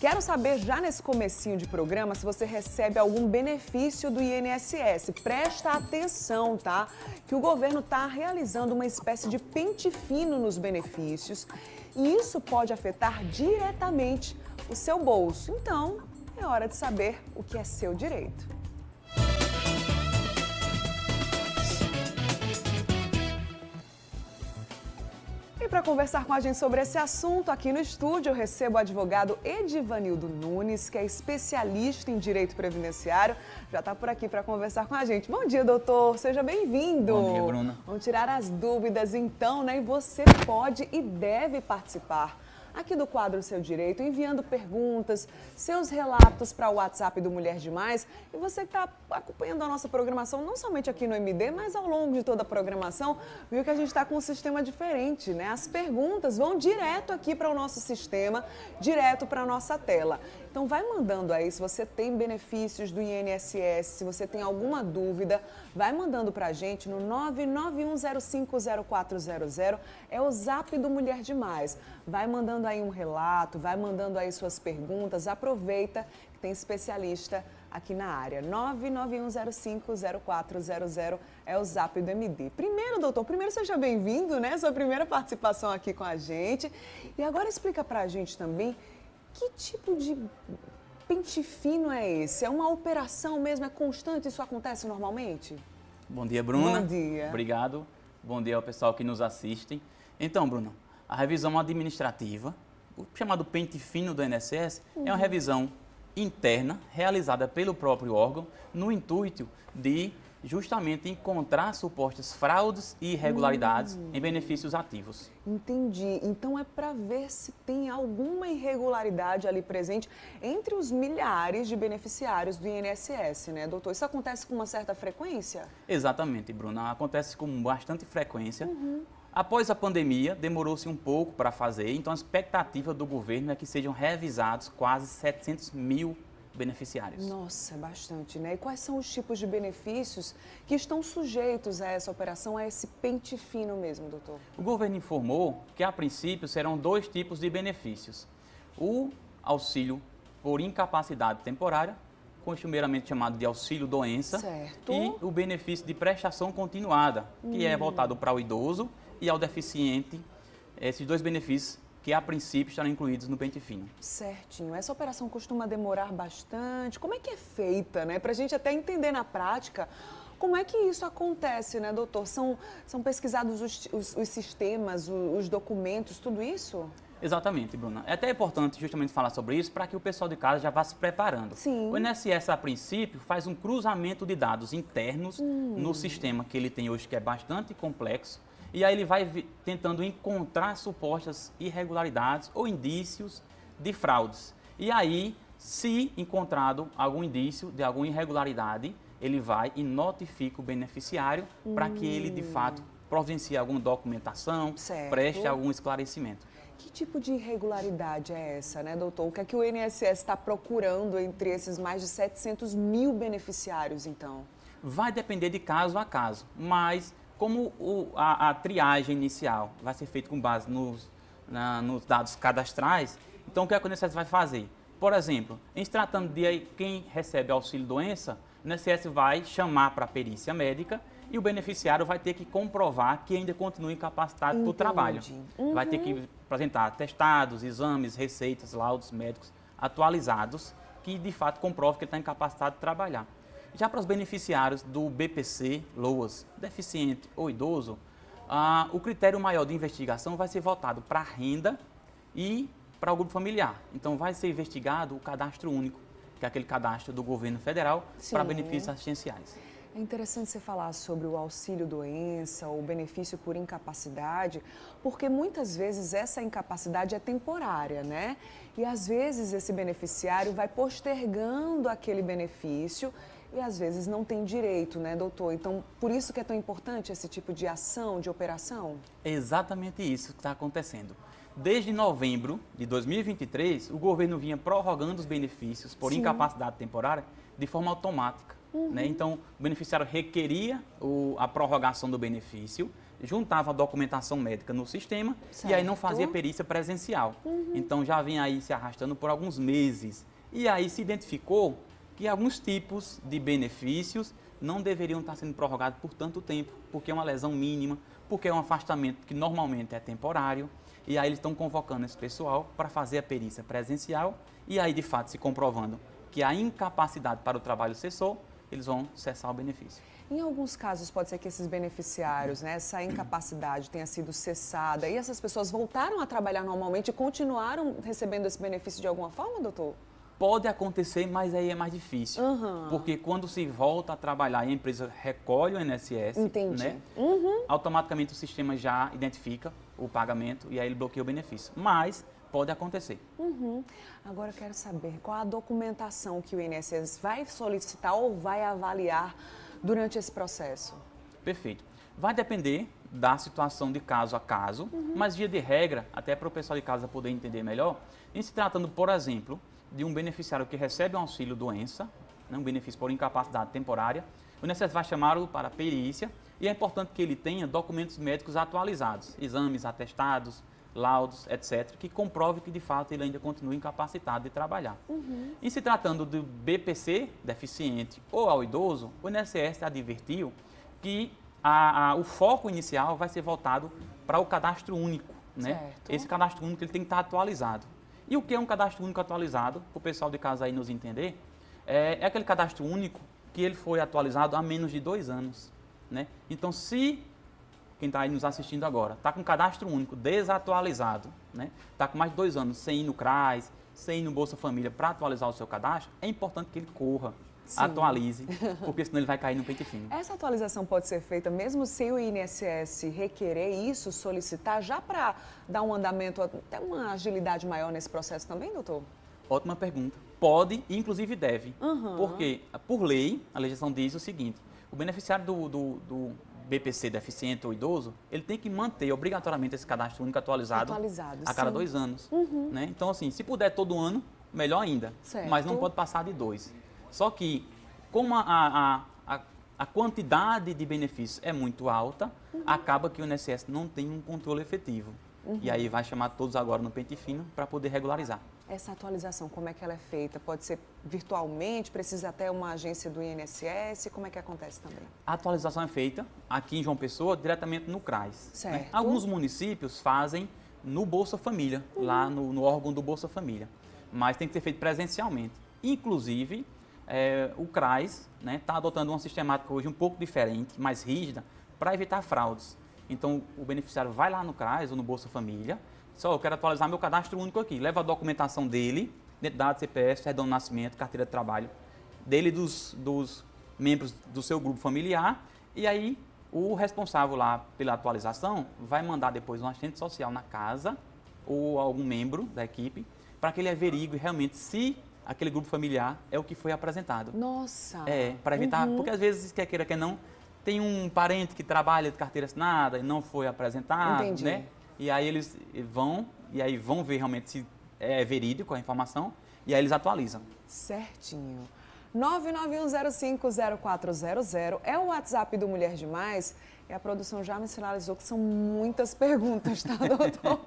Quero saber já nesse comecinho de programa se você recebe algum benefício do INSS. Presta atenção, tá? Que o governo está realizando uma espécie de pente fino nos benefícios e isso pode afetar diretamente o seu bolso. Então, é hora de saber o que é seu direito. E para conversar com a gente sobre esse assunto, aqui no estúdio eu recebo o advogado Edivanildo Nunes, que é especialista em direito previdenciário. Já está por aqui para conversar com a gente. Bom dia, doutor. Seja bem-vindo. Bom dia, Bruna. Vamos tirar as dúvidas então, né? E você pode e deve participar aqui do quadro Seu Direito, enviando perguntas, seus relatos para o WhatsApp do Mulher Demais. E você que está acompanhando a nossa programação, não somente aqui no MD, mas ao longo de toda a programação, viu que a gente está com um sistema diferente, né? As perguntas vão direto aqui para o nosso sistema, direto para a nossa tela. Então vai mandando aí, se você tem benefícios do INSS, se você tem alguma dúvida, vai mandando para a gente no 991050400, é o zap do Mulher Demais. Vai mandando aí um relato, vai mandando aí suas perguntas, aproveita que tem especialista aqui na área. 991050400 é o zap do MD. Primeiro, doutor, seja bem-vindo, né? Sua primeira participação aqui com a gente. E agora explica para a gente também que tipo de pente fino é esse? É uma operação mesmo? É constante? Isso acontece normalmente? Bom dia, Bruna. Bom dia. Obrigado. Bom dia ao pessoal que nos assiste. Então, Bruna, a revisão administrativa, o chamado pente fino do INSS, é uma revisão interna realizada pelo próprio órgão no intuito de justamente encontrar supostas fraudes e irregularidades em benefícios ativos. Entendi. Então é para ver se tem alguma irregularidade ali presente entre os milhares de beneficiários do INSS, né, doutor? Isso acontece com uma certa frequência? Exatamente, Bruna. Acontece com bastante frequência. Após a pandemia, demorou-se um pouco para fazer, então a expectativa do governo é que sejam revisados quase 700 mil beneficiários. Nossa, é bastante, né? E quais são os tipos de benefícios que estão sujeitos a essa operação, a esse pente fino mesmo, doutor? O governo informou que, a princípio, serão dois tipos de benefícios. O auxílio por incapacidade temporária, costumeiramente chamado de auxílio-doença, e o benefício de prestação continuada, que é voltado para o idoso e ao deficiente. Esses dois benefícios que, a princípio, estarão incluídos no pente fino. Certinho. Essa operação costuma demorar bastante. Como é que é feita, né? Para a gente até entender na prática como é que isso acontece, né, doutor? São pesquisados os sistemas, os documentos, tudo isso? Exatamente, Bruna. É até importante justamente falar sobre isso para que o pessoal de casa já vá se preparando. Sim. O INSS, a princípio, faz um cruzamento de dados internos no sistema que ele tem hoje, que é bastante complexo, e aí ele vai tentando encontrar supostas irregularidades ou indícios de fraudes. E aí, se encontrado algum indício de alguma irregularidade, ele vai e notifica o beneficiário para que ele, de fato, providencie alguma documentação, preste algum esclarecimento. Que tipo de irregularidade é essa, né, doutor? O que é que o INSS está procurando entre esses mais de 700 mil beneficiários, então? Vai depender de caso a caso, mas como a triagem inicial vai ser feita com base nos dados cadastrais, então o que a INSS vai fazer? Por exemplo, em se tratando de quem recebe auxílio-doença, o INSS vai chamar para a perícia médica e o beneficiário vai ter que comprovar que ainda continua incapacitado para o trabalho. Vai ter que apresentar atestados, exames, receitas, laudos médicos atualizados que, de fato, comprovam que ele está incapacitado de trabalhar. Já para os beneficiários do BPC, LOAS, deficiente ou idoso, o critério maior de investigação vai ser voltado para a renda e para o grupo familiar. Então, vai ser investigado o cadastro único, que é aquele cadastro do governo federal para benefícios assistenciais. É interessante você falar sobre o auxílio-doença ou benefício por incapacidade, porque muitas vezes essa incapacidade é temporária, né? E às vezes esse beneficiário vai postergando aquele benefício e às vezes não tem direito, né, doutor? Então, por isso que é tão importante esse tipo de ação, de operação? É exatamente isso que está acontecendo. Desde novembro de 2023, o governo vinha prorrogando os benefícios por incapacidade temporária de forma automática. né? Então, o beneficiário requeria a prorrogação do benefício, juntava a documentação médica no sistema e aí não fazia perícia presencial. Então, já vinha aí se arrastando por alguns meses. E aí se identificou que alguns tipos de benefícios não deveriam estar sendo prorrogados por tanto tempo, porque é uma lesão mínima, porque é um afastamento que normalmente é temporário. E aí eles estão convocando esse pessoal para fazer a perícia presencial e aí, de fato, se comprovando que a incapacidade para o trabalho cessou, eles vão cessar o benefício. Em alguns casos, pode ser que esses beneficiários, né, essa incapacidade tenha sido cessada e essas pessoas voltaram a trabalhar normalmente e continuaram recebendo esse benefício de alguma forma, doutor? Pode acontecer, mas aí é mais difícil. Porque quando se volta a trabalhar e a empresa recolhe o INSS, né, automaticamente o sistema já identifica o pagamento e aí ele bloqueia o benefício. Mas pode acontecer. Agora eu quero saber qual a documentação que o INSS vai solicitar ou vai avaliar durante esse processo. Perfeito. Vai depender da situação de caso a caso, mas via de regra, até para o pessoal de casa poder entender melhor, em se tratando, por exemplo, de um beneficiário que recebe um auxílio doença, né, um benefício por incapacidade temporária, o INSS vai chamá-lo para perícia e é importante que ele tenha documentos médicos atualizados, exames, atestados, laudos, etc., que comprove que de fato ele ainda continua incapacitado de trabalhar. Em se tratando do BPC deficiente ou ao idoso, o INSS advertiu que o foco inicial vai ser voltado para o cadastro único, né? Esse cadastro único ele tem que estar atualizado. E o que é um cadastro único atualizado? Para o pessoal de casa aí nos entender, é aquele cadastro único que ele foi atualizado há menos de 2 anos, né? Então, se quem está aí nos assistindo agora está com um cadastro único desatualizado, né? Está com mais de 2 anos sem ir no CRAS, sem ir no Bolsa Família para atualizar o seu cadastro, é importante que ele corra, atualize, porque senão ele vai cair no pente fino. Essa atualização pode ser feita mesmo se o INSS requerer isso, solicitar, já para dar um andamento, até uma agilidade maior nesse processo também, doutor? Ótima pergunta. Pode e inclusive deve. Porque, por lei, a legislação diz o seguinte, o beneficiário do BPC deficiente ou idoso, ele tem que manter obrigatoriamente esse cadastro único atualizado a cada 2 anos. Né? Então, assim, se puder todo ano, melhor ainda, mas não pode passar de 2. Só que, como a quantidade de benefícios é muito alta, acaba que o INSS não tem um controle efetivo. E aí vai chamar todos agora no pente fino para poder regularizar. Essa atualização, como é que ela é feita? Pode ser virtualmente? Precisa até uma agência do INSS? Como é que acontece também? A atualização é feita aqui em João Pessoa, diretamente no CRAS. Né? Certo. Alguns municípios fazem no Bolsa Família, lá no órgão do Bolsa Família. Mas tem que ser feito presencialmente. Inclusive, o CRAS está adotando uma sistemática hoje um pouco diferente, mais rígida, para evitar fraudes. Então, o beneficiário vai lá no CRAS ou no Bolsa Família, eu quero atualizar meu cadastro único aqui, leva a documentação dele, identidade, CPF, certidão de nascimento, carteira de trabalho, dele e dos membros do seu grupo familiar, e aí o responsável lá pela atualização vai mandar depois um assistente social na casa ou algum membro da equipe, para que ele averigue realmente se aquele grupo familiar é o que foi apresentado. Nossa! Para evitar, porque às vezes, quer queira, quer não, tem um parente que trabalha de carteira assinada e não foi apresentado, né? E aí eles vão ver realmente se é verídico a informação e aí eles atualizam. Certinho. 991050400 é o WhatsApp do Mulher Demais. E a produção já me sinalizou que são muitas perguntas, tá, doutor?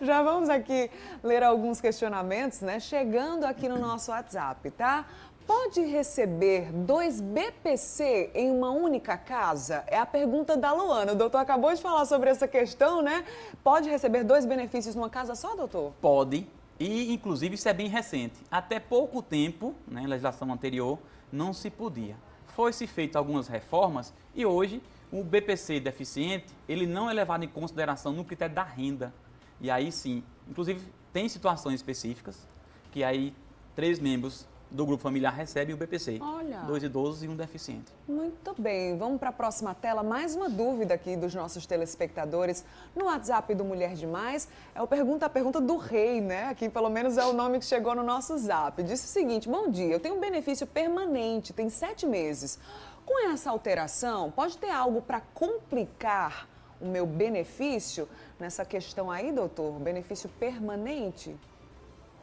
Já vamos aqui ler alguns questionamentos, né? Chegando aqui no nosso WhatsApp, tá? Pode receber 2 BPC em uma única casa? É a pergunta da Luana. O doutor acabou de falar sobre essa questão, né? Pode receber 2 benefícios numa casa só, doutor? Pode. E, inclusive, isso é bem recente. Até pouco tempo, né, legislação anterior, não se podia. Foi-se feito algumas reformas e hoje o BPC deficiente, ele não é levado em consideração no critério da renda. E aí sim, inclusive tem situações específicas que aí 3 membros do grupo familiar recebem o BPC. Olha. 2 idosos e um deficiente. Muito bem, vamos para a próxima tela. Mais uma dúvida aqui dos nossos telespectadores no WhatsApp do Mulher Demais. É a pergunta do rei, né? Aqui pelo menos é o nome que chegou no nosso zap. Disse o seguinte: bom dia, eu tenho um benefício permanente, tem 7 meses. Com essa alteração, pode ter algo para complicar o meu benefício nessa questão aí, doutor? Benefício permanente?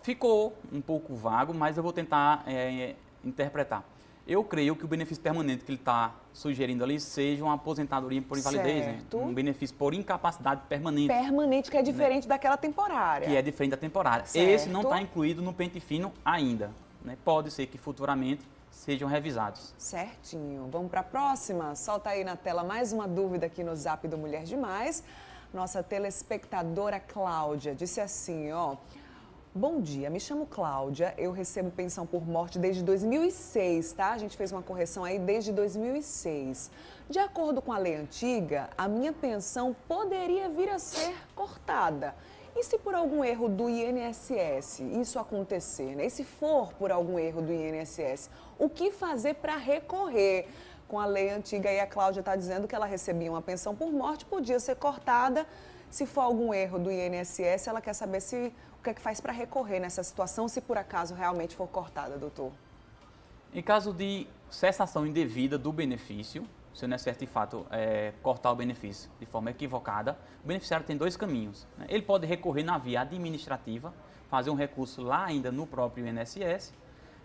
Ficou um pouco vago, mas eu vou tentar interpretar. Eu creio que o benefício permanente que ele está sugerindo ali seja uma aposentadoria por invalidez, né? Um benefício por incapacidade permanente. Permanente, que é diferente, né, daquela temporária. Que é diferente da temporária. Certo. Esse não está incluído no pente fino ainda, né? Pode ser que futuramente sejam revisados. Certinho. Vamos para a próxima? Solta aí na tela mais uma dúvida aqui no Zap do Mulher Demais. Nossa telespectadora Cláudia disse assim, ó... Bom dia, me chamo Cláudia, eu recebo pensão por morte desde 2006, tá? A gente fez uma correção aí desde 2006. De acordo com a lei antiga, a minha pensão poderia vir a ser cortada. E se por algum erro do INSS isso acontecer, né? E se for por algum erro do INSS, o que fazer para recorrer? Com a lei antiga aí a Cláudia está dizendo que ela recebia uma pensão por morte, podia ser cortada. Se for algum erro do INSS, ela quer saber o que é que faz para recorrer nessa situação, se por acaso realmente for cortada, doutor. Em caso de cessação indevida do benefício, se o INSS de fato cortar o benefício de forma equivocada, o beneficiário tem dois caminhos, né? Ele pode recorrer na via administrativa, fazer um recurso lá ainda no próprio INSS,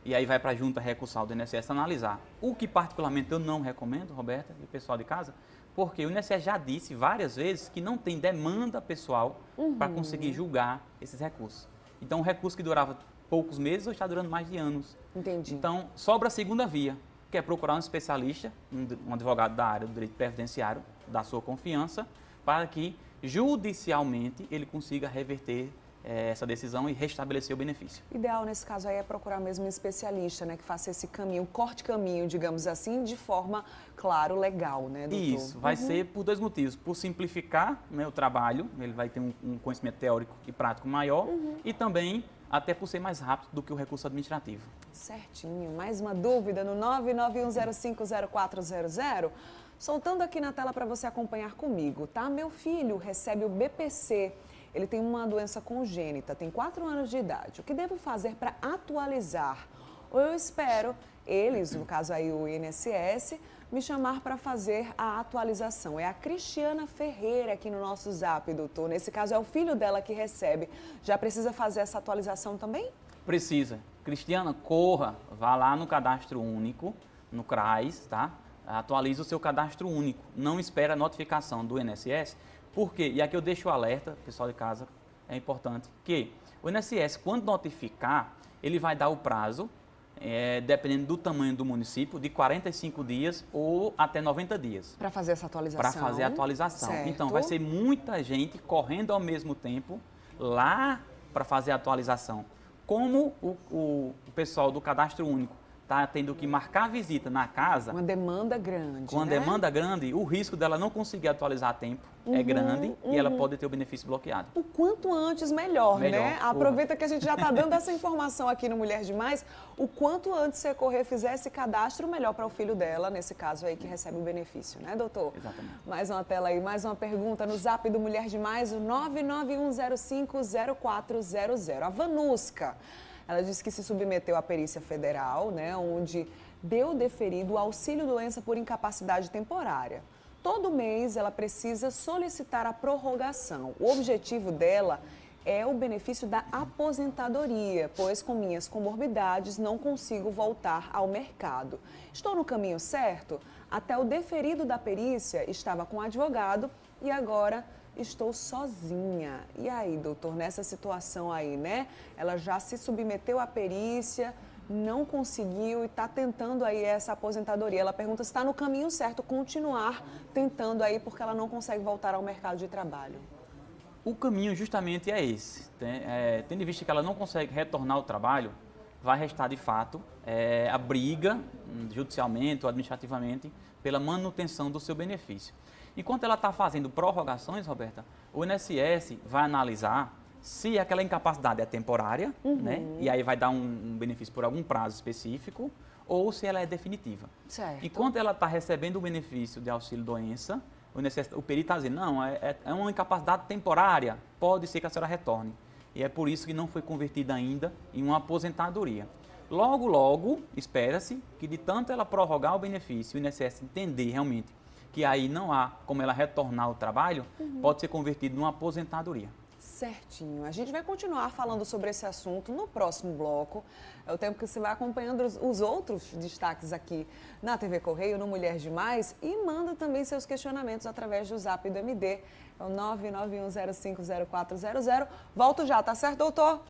e aí vai para a junta recursal do INSS analisar. O que particularmente eu não recomendo, Roberta e o pessoal de casa, porque o INSS já disse várias vezes que não tem demanda pessoal para conseguir julgar esses recursos. Então, um recurso que durava poucos meses hoje está durando mais de anos. Entendi. Então, sobra a segunda via, que é procurar um especialista, um advogado da área do direito previdenciário, da sua confiança, para que judicialmente ele consiga reverter essa decisão e restabelecer o benefício. Ideal nesse caso aí é procurar mesmo um especialista, né, que faça esse caminho, corte caminho, digamos assim, de forma, claro, legal, né, doutor? Isso, vai ser por dois motivos. Por simplificar, né, o trabalho, ele vai ter um conhecimento teórico e prático maior, e também até por ser mais rápido do que o recurso administrativo. Certinho. Mais uma dúvida no 991050400. Soltando aqui na tela para você acompanhar comigo, tá? Meu filho recebe o BPC. Ele tem uma doença congênita, tem 4 anos de idade. O que devo fazer para atualizar? Ou eu espero eles, no caso aí o INSS, me chamar para fazer a atualização. É a Cristiana Ferreira aqui no nosso Zap, doutor. Nesse caso é o filho dela que recebe. Já precisa fazer essa atualização também? Precisa. Cristiana, corra, vá lá no cadastro único, no CRAS, tá? Atualize o seu cadastro único. Não espera a notificação do INSS. Por quê? E aqui eu deixo o alerta, pessoal de casa, é importante, que o INSS, quando notificar, ele vai dar o prazo, dependendo do tamanho do município, de 45 dias ou até 90 dias. Para fazer essa atualização. Para fazer a atualização. Certo. Então, vai ser muita gente correndo ao mesmo tempo lá para fazer a atualização. Como o pessoal do cadastro único está tendo que marcar visita na casa... Uma demanda grande, Com uma demanda grande, o risco dela não conseguir atualizar a tempo é grande e ela pode ter o benefício bloqueado. O quanto antes, melhor, né? Aproveita que a gente já está dando essa informação aqui no Mulher Demais. O quanto antes você correr, fizer esse cadastro, melhor para o filho dela, nesse caso aí, que recebe o benefício, né, doutor? Exatamente. Mais uma tela aí, mais uma pergunta no Zap do Mulher Demais, o 991050400. A Vanuska, ela disse que se submeteu à perícia federal, né, onde deu deferido o auxílio-doença por incapacidade temporária. Todo mês ela precisa solicitar a prorrogação. O objetivo dela é o benefício da aposentadoria, pois com minhas comorbidades não consigo voltar ao mercado. Estou no caminho certo? Até o deferido da perícia estava com advogado e agora estou sozinha. E aí, doutor, nessa situação aí, né? Ela já se submeteu à perícia, não conseguiu e está tentando aí essa aposentadoria. Ela pergunta se está no caminho certo, continuar tentando aí porque ela não consegue voltar ao mercado de trabalho. O caminho justamente é esse. Tendo em vista que ela não consegue retornar ao trabalho, vai restar de fato a briga, judicialmente ou administrativamente, pela manutenção do seu benefício. Enquanto ela está fazendo prorrogações, Roberta, o INSS vai analisar se aquela incapacidade é temporária, né? E aí vai dar um benefício por algum prazo específico, ou se ela é definitiva. Certo. Enquanto ela está recebendo o benefício de auxílio-doença, o perito está dizendo, não, é uma incapacidade temporária, pode ser que a senhora retorne. E é por isso que não foi convertida ainda em uma aposentadoria. Logo, logo, espera-se que de tanto ela prorrogar o benefício, o INSS entender realmente que aí não há como ela retornar ao trabalho, pode ser convertido numa aposentadoria. certinho. A gente vai continuar falando sobre esse assunto no próximo bloco. É o tempo que você vai acompanhando os outros destaques aqui na TV Correio, no Mulher Demais, e manda também seus questionamentos através do Zap do MD. É o 991050400. Volto já, tá certo, doutor?